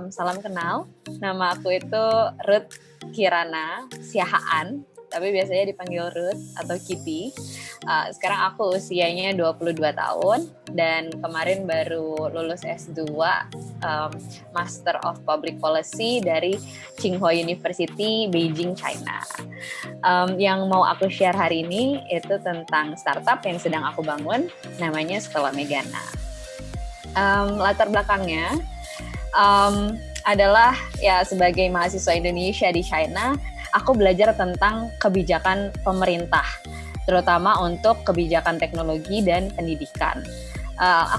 Salam kenal, nama aku itu Ruth Kirana Siahaan, tapi biasanya dipanggil Ruth atau Kitty. Sekarang aku usianya 22 tahun dan kemarin baru lulus S2 Master of Public Policy dari Tsinghua University, Beijing, China. Yang mau aku share hari ini itu tentang startup yang sedang aku bangun, namanya Sekolah Megana. Latar belakangnya adalah ya sebagai mahasiswa Indonesia di China, aku belajar tentang kebijakan pemerintah, terutama untuk kebijakan teknologi dan pendidikan.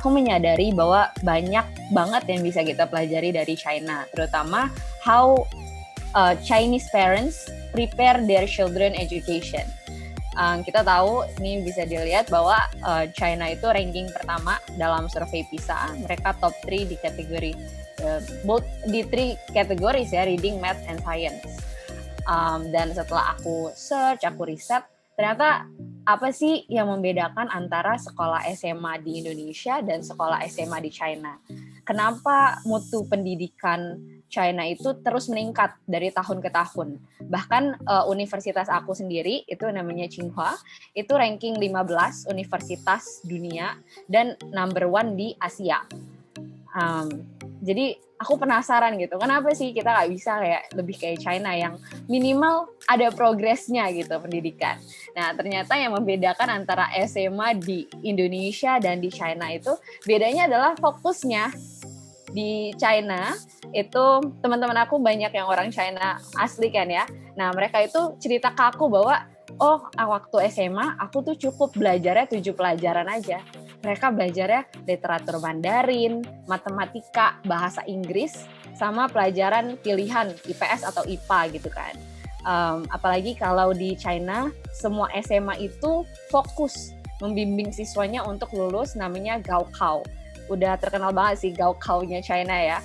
Aku menyadari bahwa banyak banget yang bisa kita pelajari dari China, terutama how Chinese parents prepare their children education. Kita tahu, ini bisa dilihat bahwa China itu ranking pertama dalam survei PISA. Mereka top 3 di kategori both di 3 categories ya, reading, math, and science. Dan setelah aku search, aku riset, ternyata apa sih yang membedakan antara sekolah SMA di Indonesia dan sekolah SMA di China? Kenapa mutu pendidikan China itu terus meningkat dari tahun ke tahun? Bahkan universitas aku sendiri, itu namanya Tsinghua, itu ranking 15 universitas dunia dan number 1 di Asia. Jadi aku penasaran gitu, kenapa sih kita nggak bisa kayak lebih kayak China yang minimal ada progresnya gitu pendidikan. Nah ternyata yang membedakan antara SMA di Indonesia dan di China itu bedanya adalah fokusnya. Di China itu teman-teman aku banyak yang orang China asli kan ya. Nah mereka itu cerita ke aku bahwa waktu SMA aku tuh cukup belajarnya 7 pelajaran aja. Mereka belajarnya literatur Mandarin, matematika, bahasa Inggris, sama pelajaran pilihan IPS atau IPA gitu kan. Apalagi kalau di China, semua SMA itu fokus membimbing siswanya untuk lulus namanya Gaokao. Udah terkenal banget sih Gaokao-nya China ya.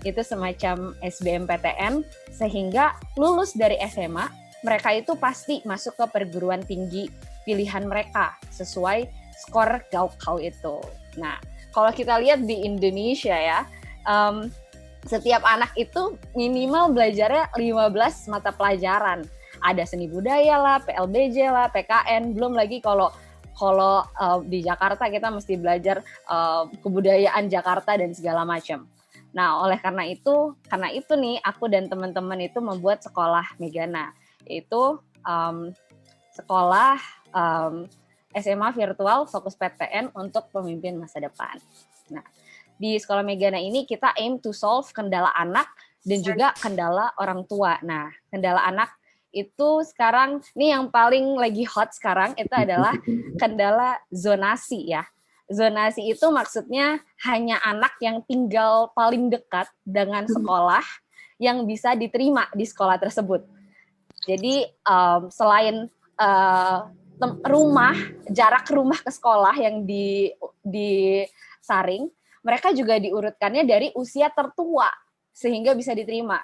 Itu semacam SBMPTN, sehingga lulus dari SMA, mereka itu pasti masuk ke perguruan tinggi pilihan mereka sesuai skor Gaokao itu. Nah, kalau kita lihat di Indonesia ya, setiap anak itu minimal belajarnya 15 mata pelajaran. Ada seni budaya lah, PLBJ lah, PKN, belum lagi kalau di Jakarta kita mesti belajar kebudayaan Jakarta dan segala macam. Nah, oleh karena itu nih aku dan teman-teman itu membuat sekolah Megana. Itu sekolah SMA virtual fokus PTN untuk pemimpin masa depan. Nah, di sekolah Megana ini kita aim to solve kendala anak dan juga kendala orang tua. Nah, kendala anak itu sekarang, ini yang paling lagi hot sekarang, itu adalah kendala zonasi ya. Zonasi itu maksudnya hanya anak yang tinggal paling dekat dengan sekolah yang bisa diterima di sekolah tersebut. Jadi selain jarak rumah ke sekolah yang disaring, mereka juga diurutkannya dari usia tertua sehingga bisa diterima.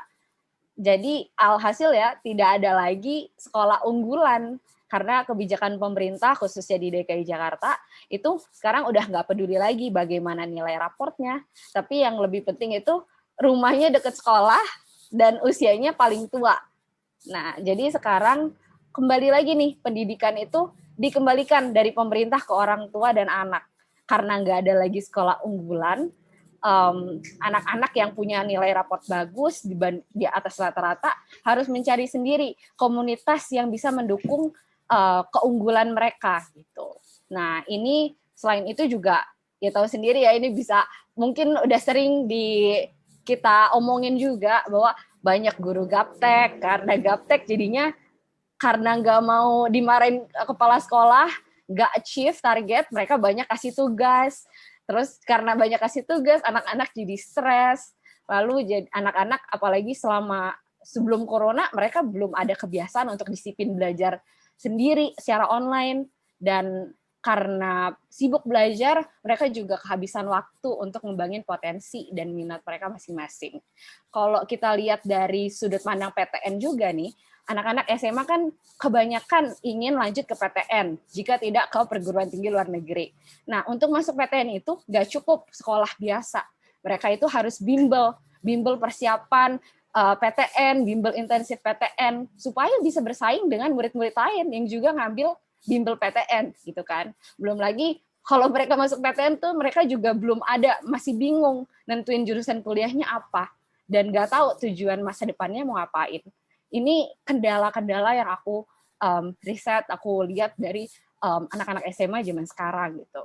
Jadi alhasil ya tidak ada lagi sekolah unggulan karena kebijakan pemerintah khususnya di DKI Jakarta itu sekarang udah nggak peduli lagi bagaimana nilai raportnya, tapi yang lebih penting itu rumahnya dekat sekolah dan usianya paling tua. Nah jadi sekarang kembali lagi nih, pendidikan itu dikembalikan dari pemerintah ke orang tua dan anak. Karena nggak ada lagi sekolah unggulan, anak-anak yang punya nilai raport bagus di atas rata-rata harus mencari sendiri komunitas yang bisa mendukung keunggulan mereka gitu. Nah ini selain itu juga ya tahu sendiri ya, ini bisa mungkin udah sering kita omongin juga bahwa banyak guru gaptek, karena gaptek jadinya karena nggak mau dimarahin kepala sekolah, nggak achieve target, mereka banyak kasih tugas. Terus karena banyak kasih tugas, anak-anak jadi stres. Lalu jadi anak-anak, apalagi sebelum corona, mereka belum ada kebiasaan untuk disiplin belajar sendiri secara online. Dan karena sibuk belajar, mereka juga kehabisan waktu untuk ngembangin potensi dan minat mereka masing-masing. Kalau kita lihat dari sudut pandang PTN juga nih, anak-anak SMA kan kebanyakan ingin lanjut ke PTN jika tidak ke perguruan tinggi luar negeri. Nah, untuk masuk PTN itu nggak cukup sekolah biasa. Mereka itu harus bimbel, bimbel persiapan PTN, bimbel intensif PTN, supaya bisa bersaing dengan murid-murid lain yang juga ngambil bimbel PTN gitu kan. Belum lagi kalau mereka masuk PTN tuh mereka juga belum ada, masih bingung nentuin jurusan kuliahnya apa dan nggak tahu tujuan masa depannya mau ngapain. Ini kendala-kendala yang aku riset, aku lihat dari anak-anak SMA zaman sekarang gitu.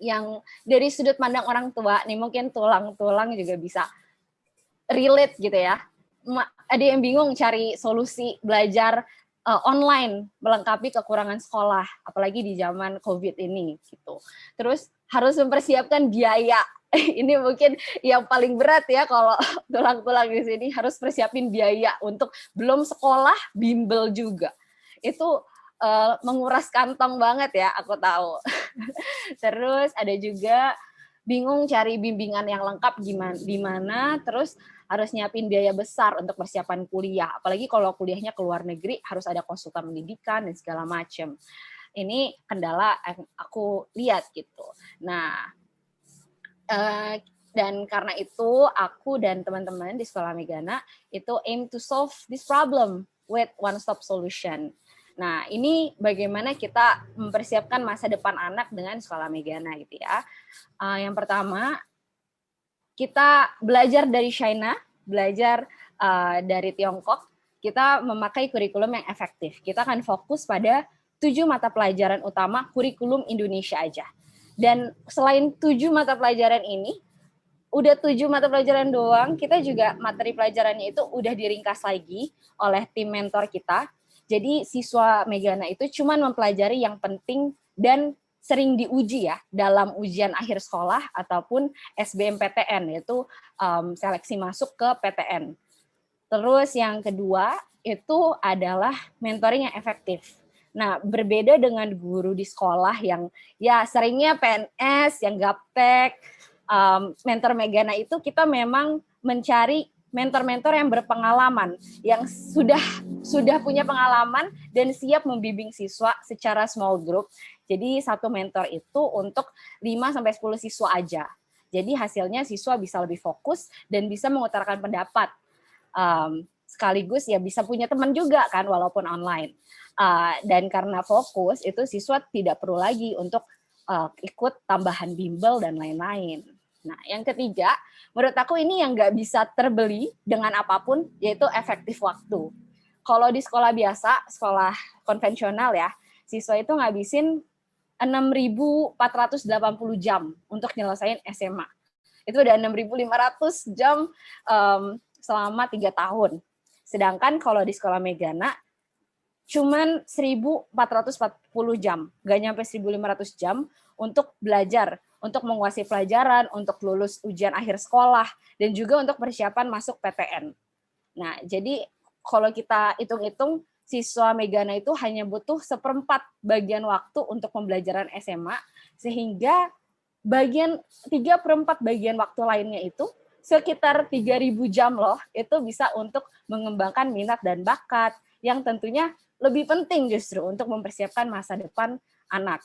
Yang dari sudut pandang orang tua nih, mungkin tulang-tulang juga bisa relate gitu ya. Ada yang bingung cari solusi belajar online melengkapi kekurangan sekolah, apalagi di zaman COVID ini gitu. Terus harus mempersiapkan biaya. Ini mungkin yang paling berat ya kalau tulang-tulang di sini, harus persiapin biaya untuk belum sekolah, bimbel juga. Itu menguras kantong banget ya, aku tahu. Terus ada juga bingung cari bimbingan yang lengkap di mana, terus harus nyiapin biaya besar untuk persiapan kuliah. Apalagi kalau kuliahnya ke luar negeri, harus ada konsultan pendidikan dan segala macam. Ini kendala yang aku lihat gitu. Nah, dan karena itu aku dan teman-teman di Sekolah Megana itu aim to solve this problem with one-stop solution. Nah, ini bagaimana kita mempersiapkan masa depan anak dengan Sekolah Megana gitu ya. Yang pertama, kita belajar dari China, belajar dari Tiongkok, kita memakai kurikulum yang efektif. Kita akan fokus pada 7 mata pelajaran utama kurikulum Indonesia aja. Dan selain 7 mata pelajaran ini, udah 7 mata pelajaran doang, kita juga materi pelajarannya itu udah diringkas lagi oleh tim mentor kita. Jadi siswa Megana itu cuma mempelajari yang penting dan sering diuji ya dalam ujian akhir sekolah ataupun SBMPTN, yaitu seleksi masuk ke PTN. Terus yang kedua itu adalah mentoring yang efektif. Nah, berbeda dengan guru di sekolah yang ya seringnya PNS, yang gaptek, mentor Megana itu kita memang mencari mentor-mentor yang berpengalaman, yang sudah punya pengalaman dan siap membimbing siswa secara small group. Jadi satu mentor itu untuk 5-10 siswa aja. Jadi hasilnya siswa bisa lebih fokus dan bisa mengutarakan pendapat. Sekaligus ya bisa punya teman juga kan walaupun online. Dan karena fokus itu siswa tidak perlu lagi untuk ikut tambahan bimbel dan lain-lain. Nah, yang ketiga, menurut aku ini yang nggak bisa terbeli dengan apapun, yaitu efektif waktu. Kalau di sekolah biasa, sekolah konvensional ya, siswa itu ngabisin 6.480 jam untuk nyelesain SMA. Itu udah 6.500 jam selama 3 tahun. Sedangkan kalau di sekolah Megana, cuman 1.440 jam, nggak nyampe 1.500 jam untuk belajar, untuk menguasai pelajaran, untuk lulus ujian akhir sekolah, dan juga untuk persiapan masuk PTN. Nah, jadi kalau kita hitung-hitung, siswa Megana itu hanya butuh 1/4 bagian waktu untuk pembelajaran SMA, sehingga 3/4 bagian waktu lainnya itu sekitar 3.000 jam loh, itu bisa untuk mengembangkan minat dan bakat, yang tentunya lebih penting justru untuk mempersiapkan masa depan anak.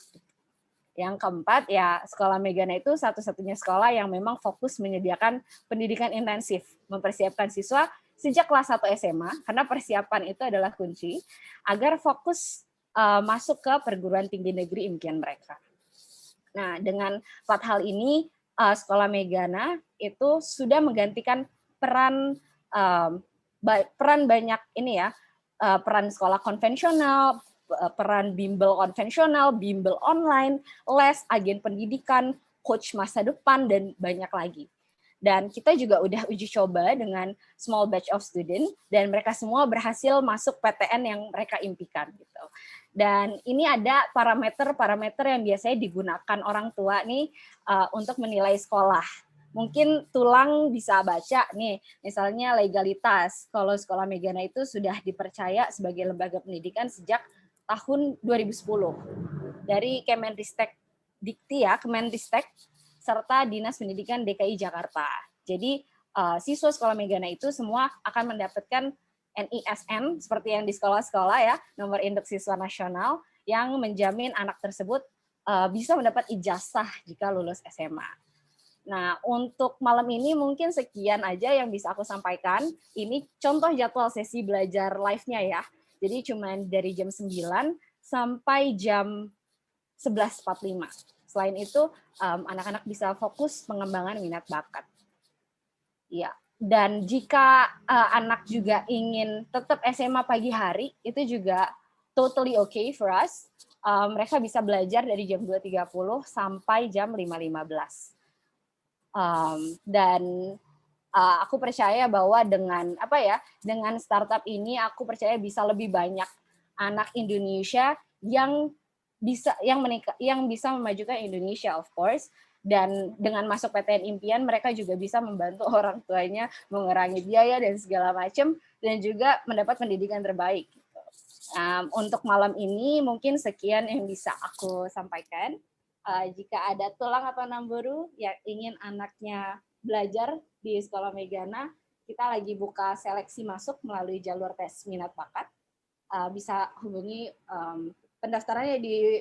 Yang keempat, ya Sekolah Megana itu satu-satunya sekolah yang memang fokus menyediakan pendidikan intensif, mempersiapkan siswa sejak kelas 1 SMA, karena persiapan itu adalah kunci, agar fokus masuk ke perguruan tinggi negeri impian mereka. Nah, dengan 4 hal ini, Sekolah Megana itu sudah menggantikan peran banyak ini ya, peran sekolah konvensional, peran bimbel konvensional, bimbel online, les, agen pendidikan, coach masa depan, dan banyak lagi. Dan kita juga udah uji coba dengan small batch of student, dan mereka semua berhasil masuk PTN yang mereka impikan gitu. Dan ini ada parameter-parameter yang biasanya digunakan orang tua nih untuk menilai sekolah. Mungkin tulang bisa baca nih, misalnya legalitas. Kalau Sekolah Megana itu sudah dipercaya sebagai lembaga pendidikan sejak tahun 2010 dari Kemendristek Dikti ya, Kemendristek serta Dinas Pendidikan DKI Jakarta. Jadi siswa Sekolah Megana itu semua akan mendapatkan NISN seperti yang di sekolah-sekolah ya, nomor induk siswa nasional, yang menjamin anak tersebut bisa mendapat ijazah jika lulus SMA. Nah, untuk malam ini mungkin sekian aja yang bisa aku sampaikan. Ini contoh jadwal sesi belajar live-nya ya. Jadi cuma dari jam 9 sampai jam 11.45. Selain itu, anak-anak bisa fokus pengembangan minat bakat. Iya. Dan jika anak juga ingin tetap SMA pagi hari, itu juga totally okay for us. Mereka bisa belajar dari jam 2.30 sampai jam 5.15. Dan aku percaya bahwa dengan startup ini aku percaya bisa lebih banyak anak Indonesia yang bisa memajukan Indonesia, of course. Dan dengan masuk PTN Impian mereka juga bisa membantu orang tuanya mengurangi biaya dan segala macam, dan juga mendapat pendidikan terbaik. Untuk malam ini mungkin sekian yang bisa aku sampaikan. Jika ada tulang atau Namburu yang ingin anaknya belajar di Sekolah Megana, kita lagi buka seleksi masuk melalui jalur tes minat bakat. Bisa hubungi pendaftarannya di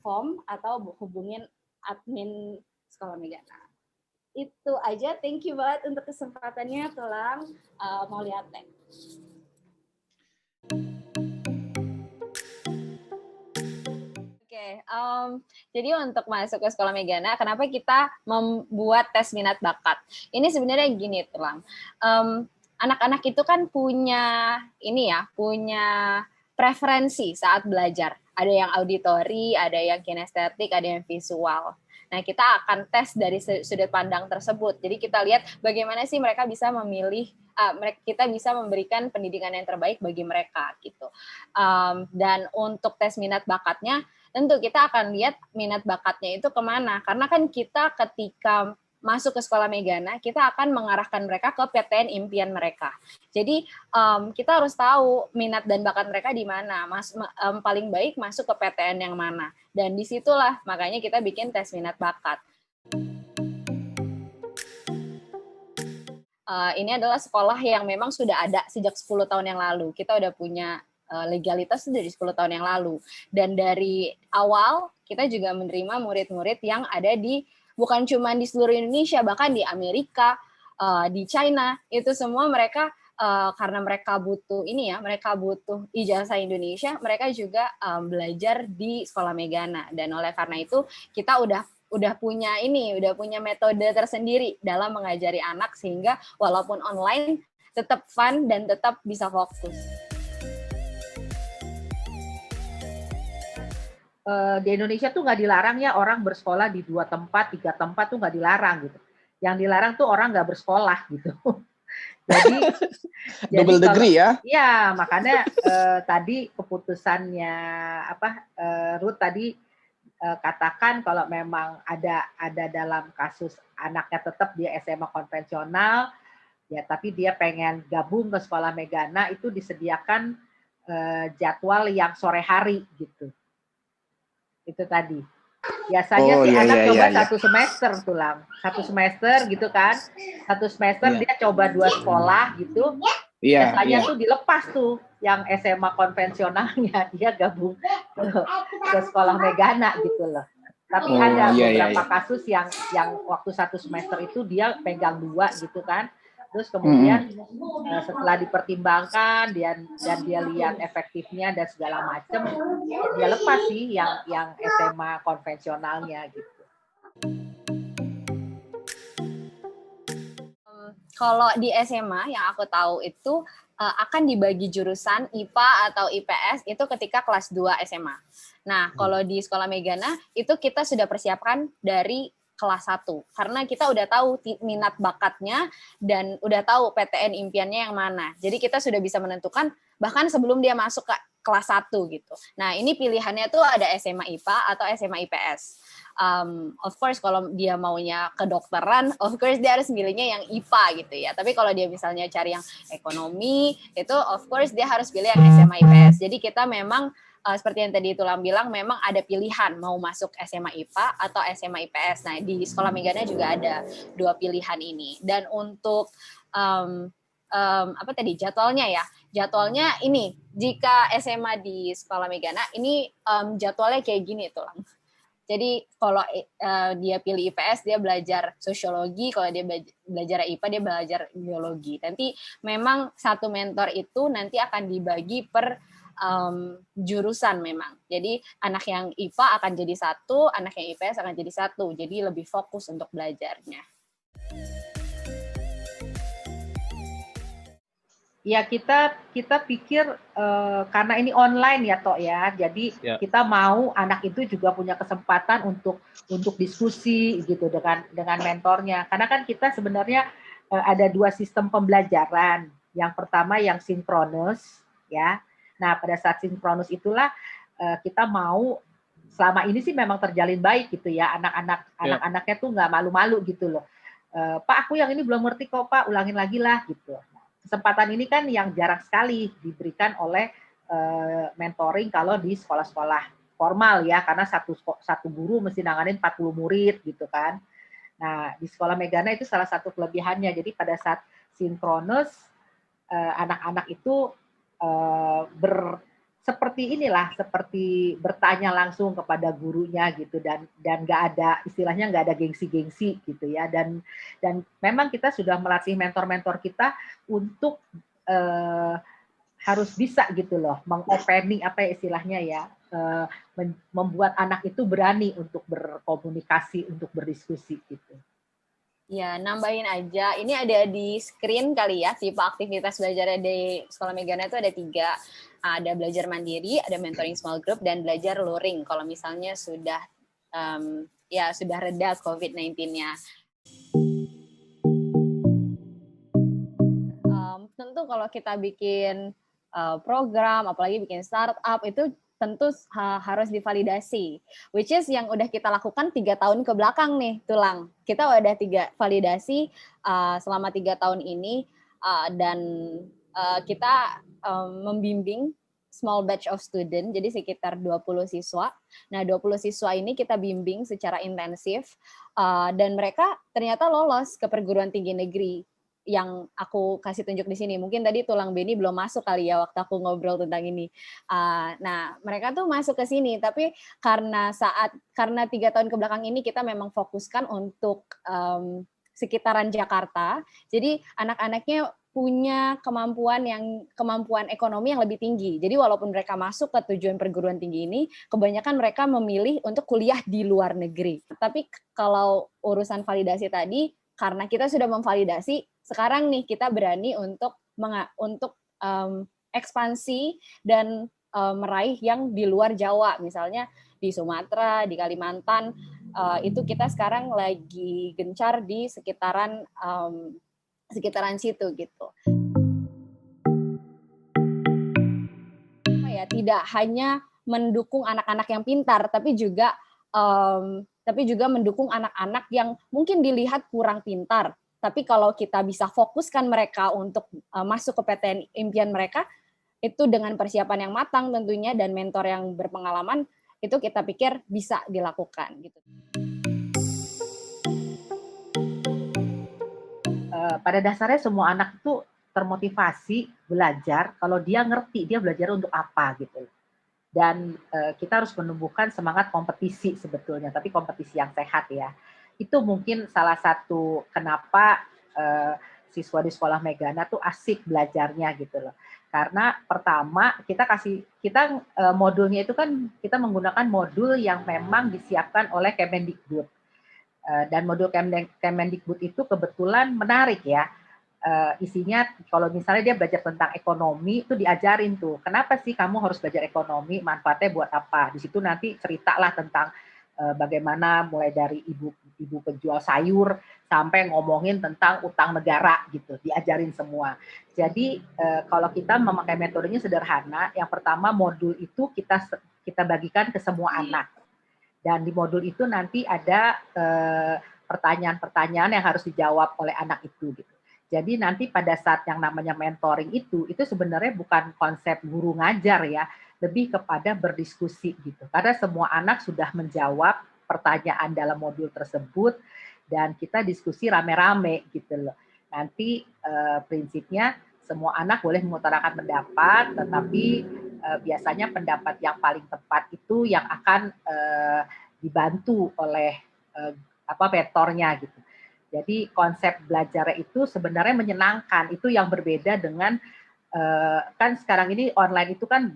form atau hubungin admin Sekolah Megana. Itu aja, thank you banget untuk kesempatannya, Tulang. Mau lihat teh. Oke, jadi untuk masuk ke Sekolah Megana, kenapa kita membuat tes minat bakat? Ini sebenarnya gini, Tulang. Anak-anak itu kan punya preferensi saat belajar. Ada yang auditori, ada yang kinestetik, ada yang visual. Nah, kita akan tes dari sudut pandang tersebut. Jadi kita lihat bagaimana sih mereka bisa memilih, kita bisa memberikan pendidikan yang terbaik bagi mereka gitu. Dan untuk tes minat bakatnya, tentu kita akan lihat minat bakatnya itu kemana. Karena kan kita ketika masuk ke Sekolah Megana, kita akan mengarahkan mereka ke PTN impian mereka. Jadi kita harus tahu minat dan bakat mereka di mana. Paling baik masuk ke PTN yang mana. Dan disitulah makanya kita bikin tes minat bakat. Ini adalah sekolah yang memang sudah ada sejak 10 tahun yang lalu. Kita udah punya legalitas dari 10 tahun yang lalu. Dan dari awal kita juga menerima murid-murid yang ada bukan cuma di seluruh Indonesia, bahkan di Amerika, di China, itu semua mereka karena mereka butuh ijazah Indonesia, mereka juga belajar di Sekolah Megana. Dan oleh karena itu kita udah punya metode tersendiri dalam mengajari anak sehingga walaupun online tetap fun dan tetap bisa fokus. Di Indonesia tuh nggak dilarang ya orang bersekolah di 2 tempat, 3 tempat tuh nggak dilarang gitu. Yang dilarang tuh orang nggak bersekolah gitu. jadi double degree ya? Iya, makanya tadi keputusannya Ruth tadi katakan kalau memang ada dalam kasus anaknya tetap dia SMA konvensional, ya tapi dia pengen gabung ke Sekolah Megana, itu disediakan jadwal yang sore hari gitu. Itu tadi. Biasanya anak coba 1 semester Tulang. 1 semester gitu kan. 1 semester dia coba 2 sekolah gitu. Biasanya tuh dilepas tuh yang SMA konvensionalnya, dia gabung ke Sekolah Megana gitu loh. Tapi ada beberapa kasus yang waktu 1 semester itu dia pegang 2 gitu kan. Terus kemudian setelah dipertimbangkan dan dia lihat efektifnya dan segala macam, dia lepas sih yang SMA konvensionalnya gitu. Kalau di SMA yang aku tahu itu akan dibagi jurusan IPA atau IPS itu ketika kelas 2 SMA. Nah, kalau di Sekolah Megana itu kita sudah persiapkan dari kelas 1 karena kita udah tahu minat bakatnya dan udah tahu PTN impiannya yang mana. Jadi kita sudah bisa menentukan bahkan sebelum dia masuk ke kelas 1 gitu. Nah, ini pilihannya tuh ada SMA IPA atau SMA IPS. Of course kalau dia maunya kedokteran, of course dia harus milihnya yang IPA gitu ya. Tapi kalau dia misalnya cari yang ekonomi, itu of course dia harus pilih yang SMA IPS. Jadi kita memang seperti yang tadi Tulang bilang, memang ada pilihan mau masuk SMA IPA atau SMA IPS. Nah, di Sekolah Megana juga ada 2 pilihan ini. Dan untuk jadwalnya ya. Jadwalnya ini, jika SMA di Sekolah Megana, ini jadwalnya kayak gini Tulang. Jadi kalau dia pilih IPS, dia belajar sosiologi, kalau dia belajar IPA, dia belajar biologi. Nanti memang satu mentor itu nanti akan dibagi per jurusan memang. Jadi anak yang IPA akan jadi satu, anak yang IPS akan jadi satu. Jadi lebih fokus untuk belajarnya. Ya kita pikir karena ini online ya Tok ya, jadi kita mau anak itu juga punya kesempatan untuk diskusi gitu dengan mentornya. Karena kan kita sebenarnya ada 2 sistem pembelajaran. Yang pertama yang sinkronus ya. Nah pada saat sinkronus itulah kita mau selama ini sih memang terjalin baik gitu ya, anak-anaknya tuh nggak malu-malu gitu loh. Pak aku yang ini belum ngerti kok Pak, ulangin lagi lah gitu. Kesempatan ini kan yang jarang sekali diberikan oleh mentoring kalau di sekolah-sekolah formal ya, karena satu guru mesti nanganin 40 murid gitu kan. Nah, di sekolah Megana itu salah satu kelebihannya. Jadi pada saat sinkronus, anak-anak itu seperti bertanya langsung kepada gurunya gitu, dan nggak ada istilahnya, nggak ada gengsi-gengsi gitu ya, dan memang kita sudah melatih mentor-mentor kita untuk harus bisa gitu loh mengopening apa ya istilahnya ya, membuat anak itu berani untuk berkomunikasi, untuk berdiskusi gitu. Ya, nambahin aja. Ini ada di screen kali ya, tipe aktivitas belajar di Sekolah Megana itu ada 3. Ada belajar mandiri, ada mentoring small group, dan belajar luring kalau misalnya sudah sudah reda COVID-19-nya. Tentu kalau kita bikin program, apalagi bikin startup, itu tentu harus divalidasi, which is yang udah kita lakukan 3 tahun ke belakang nih, Tulang. Kita udah 3 validasi selama 3 tahun ini, dan kita membimbing small batch of student, jadi sekitar 20 siswa. Nah, 20 siswa ini kita bimbing secara intensif, dan mereka ternyata lolos ke perguruan tinggi negeri yang aku kasih tunjuk di sini. Mungkin tadi Tulang Beni belum masuk kali ya waktu aku ngobrol tentang ini. Nah, mereka tuh masuk ke sini, tapi karena 3 tahun ke belakang ini kita memang fokuskan untuk sekitaran Jakarta, jadi anak-anaknya punya kemampuan ekonomi yang lebih tinggi. Jadi walaupun mereka masuk ke tujuan perguruan tinggi ini, kebanyakan mereka memilih untuk kuliah di luar negeri. Tapi kalau urusan validasi tadi, karena kita sudah memvalidasi, sekarang nih kita berani untuk ekspansi dan meraih yang di luar Jawa, misalnya di Sumatera, di Kalimantan, itu kita sekarang lagi gencar di sekitaran situ gitu. Ya, tidak hanya mendukung anak-anak yang pintar, tapi juga mendukung anak-anak yang mungkin dilihat kurang pintar. Tapi kalau kita bisa fokuskan mereka untuk masuk ke PTN impian mereka, itu dengan persiapan yang matang tentunya dan mentor yang berpengalaman, itu kita pikir bisa dilakukan gitu. Pada dasarnya semua anak itu termotivasi belajar kalau dia ngerti dia belajar untuk apa gitu. Dan kita harus menumbuhkan semangat kompetisi sebetulnya, tapi kompetisi yang sehat ya. Itu mungkin salah satu kenapa siswa di Sekolah Megana tuh asik belajarnya gitu loh. Karena pertama kita modulnya itu kan kita menggunakan modul yang memang disiapkan oleh Kemendikbud. Dan modul Kemendikbud itu kebetulan menarik ya. Isinya kalau misalnya dia belajar tentang ekonomi itu diajarin tuh, kenapa sih kamu harus belajar ekonomi, manfaatnya buat apa. Di situ nanti ceritalah tentang bagaimana mulai dari ibu penjual sayur sampai ngomongin tentang utang negara gitu, diajarin semua. Jadi kalau kita memakai metodenya sederhana, yang pertama modul itu kita bagikan ke semua anak. Dan di modul itu nanti ada pertanyaan-pertanyaan yang harus dijawab oleh anak itu gitu. Jadi nanti pada saat yang namanya mentoring itu sebenarnya bukan konsep guru ngajar ya, lebih kepada berdiskusi gitu. Karena semua anak sudah menjawab pertanyaan dalam modul tersebut dan kita diskusi rame-rame gitu loh. Nanti prinsipnya semua anak boleh mengutarakan pendapat, tetapi biasanya pendapat yang paling tepat itu yang akan dibantu oleh mentornya gitu. Jadi konsep belajar itu sebenarnya menyenangkan. Itu yang berbeda dengan kan sekarang ini online itu kan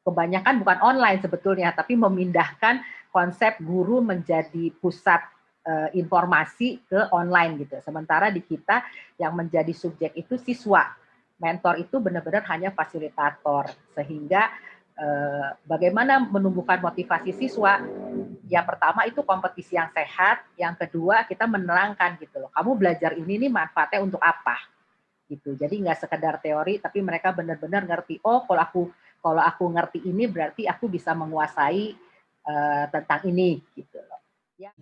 kebanyakan bukan online sebetulnya, tapi memindahkan konsep guru menjadi pusat informasi ke online gitu. Sementara di kita yang menjadi subjek itu siswa. Mentor itu benar-benar hanya fasilitator. Sehingga bagaimana menumbuhkan motivasi siswa? Ya pertama itu kompetisi yang sehat, yang kedua kita menerangkan gitu loh. Kamu belajar ini nih manfaatnya untuk apa? Gitu. Jadi nggak sekedar teori, tapi mereka benar-benar ngerti. Oh, kalau aku ngerti ini berarti aku bisa menguasai tentang ini gitu loh. Ya.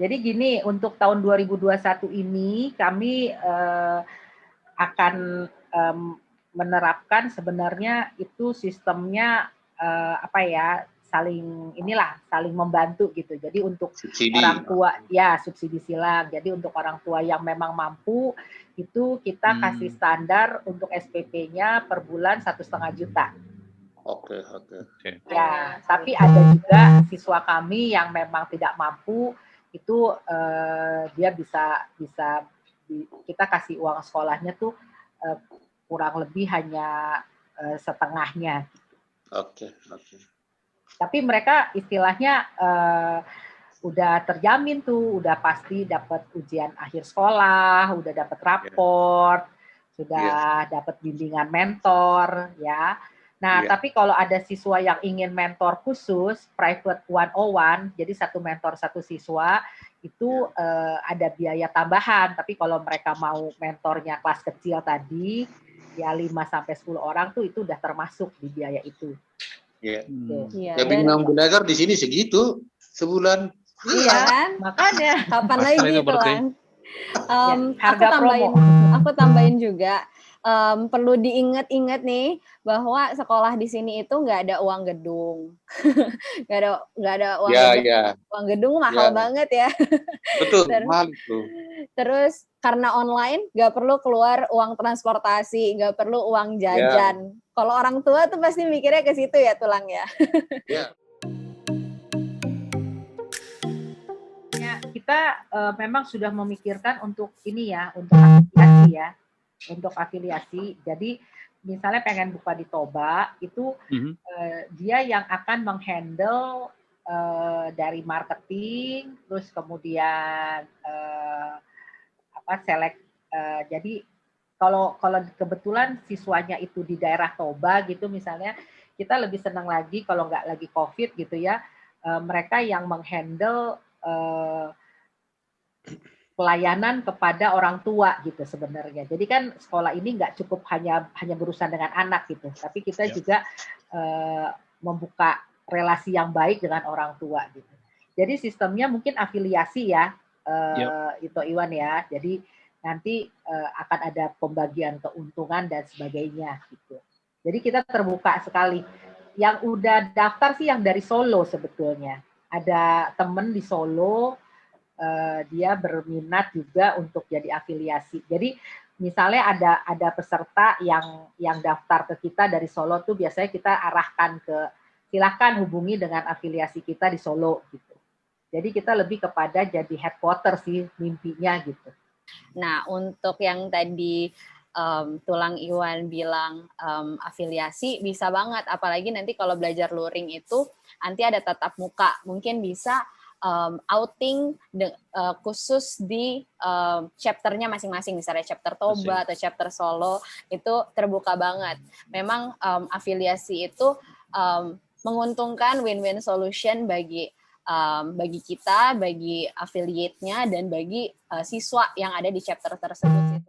Jadi gini, untuk tahun 2021 ini kami akan menerapkan sebenarnya itu sistemnya saling membantu gitu. Jadi untuk subsidi. Orang tua ya subsidi silang. Jadi untuk orang tua yang memang mampu itu kita kasih standar untuk SPP-nya per bulan 1,5 juta. Oke. Ya, tapi ada juga siswa kami yang memang tidak mampu itu dia bisa kita kasih uang sekolahnya tuh kurang lebih hanya setengahnya. Oke. Tapi mereka istilahnya udah terjamin tuh, udah pasti dapat ujian akhir sekolah, udah dapat raport, sudah dapat bimbingan mentor, ya. Nah, tapi kalau ada siswa yang ingin mentor khusus, private 101, jadi satu mentor satu siswa, itu ada biaya tambahan. Tapi kalau mereka mau mentornya kelas kecil tadi, ya 5-10 orang tuh itu udah termasuk di biaya itu. Iya. Ya bimbingan belajar di sini segitu sebulan. Iya kan? Makanya. Kapan lagi itu, Lang? Harga promo. Aku tambahin juga. Perlu diingat-ingat nih bahwa sekolah di sini itu nggak ada uang gedung, nggak ada uang gedung. Uang gedung mahal banget ya. Betul, mahal itu. Terus karena online nggak perlu keluar uang transportasi, nggak perlu uang jajan. Kalau orang tua tuh pasti mikirnya ke situ ya, Tulang ya. Kita memang sudah memikirkan untuk ini ya, untuk afiliasi ya. Untuk afiliasi, jadi misalnya pengen buka di Toba, itu dia yang akan menghandle dari marketing, terus kemudian jadi kalau kebetulan siswanya itu di daerah Toba gitu misalnya, kita lebih senang lagi kalau nggak lagi COVID gitu ya, mereka yang menghandle pelayanan kepada orang tua gitu sebenarnya. Jadi kan sekolah ini nggak cukup hanya berurusan dengan anak gitu, tapi kita juga membuka relasi yang baik dengan orang tua gitu. Jadi sistemnya mungkin afiliasi ya, itu Iwan ya. Jadi nanti akan ada pembagian keuntungan dan sebagainya gitu. Jadi kita terbuka sekali. Yang udah daftar sih yang dari Solo sebetulnya. Ada temen di Solo. Dia berminat juga untuk jadi afiliasi. Jadi misalnya ada peserta yang daftar ke kita dari Solo tuh biasanya kita arahkan ke silakan hubungi dengan afiliasi kita di Solo gitu. Jadi kita lebih kepada jadi headquarter sih mimpinya gitu. Nah untuk yang tadi Tulang Iwan bilang afiliasi bisa banget, apalagi nanti kalau belajar luring itu nanti ada tatap muka, mungkin bisa outing khusus di chapternya masing-masing, misalnya chapter Toba atau chapter Solo, itu terbuka banget. Memang afiliasi itu menguntungkan, win-win solution bagi kita, bagi affiliate-nya, dan bagi siswa yang ada di chapter tersebut.